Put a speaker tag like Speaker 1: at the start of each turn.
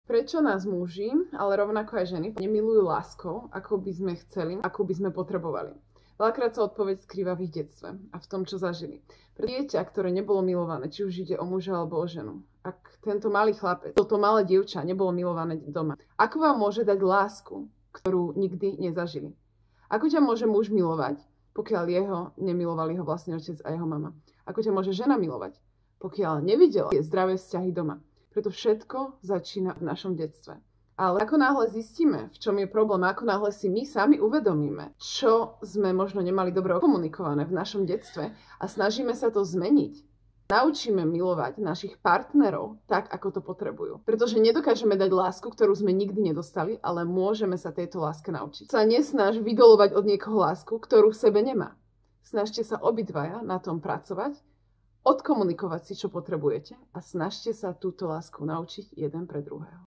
Speaker 1: Prečo nás muži, ale rovnako aj ženy, nemilujú láskou, ako by sme chceli, ako by sme potrebovali? Veľakrát sa odpoveď skrýva v ich detstve a v tom, čo zažili. Pre dieťa, ktoré nebolo milované, či už ide o muža alebo o ženu, ak tento malý chlapec, toto malé dievča nebolo milované doma, ako vám môže dať lásku, ktorú nikdy nezažili? Ako ťa môže muž milovať, pokiaľ jeho nemilovali ho vlastný otec a jeho mama? Ako ťa môže žena milovať, pokiaľ nevidela tie zdravé vzťahy doma? Preto všetko začína v našom detstve. Ale ako náhle zistíme, v čom je problém, ako náhle si my sami uvedomíme, čo sme možno nemali dobre komunikované v našom detstve a snažíme sa to zmeniť, naučíme milovať našich partnerov tak, ako to potrebujú. Pretože nedokážeme dať lásku, ktorú sme nikdy nedostali, ale môžeme sa tejto láske naučiť. Sa nesnaž vydolovať od niekoho lásku, ktorú v sebe nemá. Snažte sa obidvaja na tom pracovať, odkomunikovať si, čo potrebujete a snažte sa túto lásku naučiť jeden pre druhého.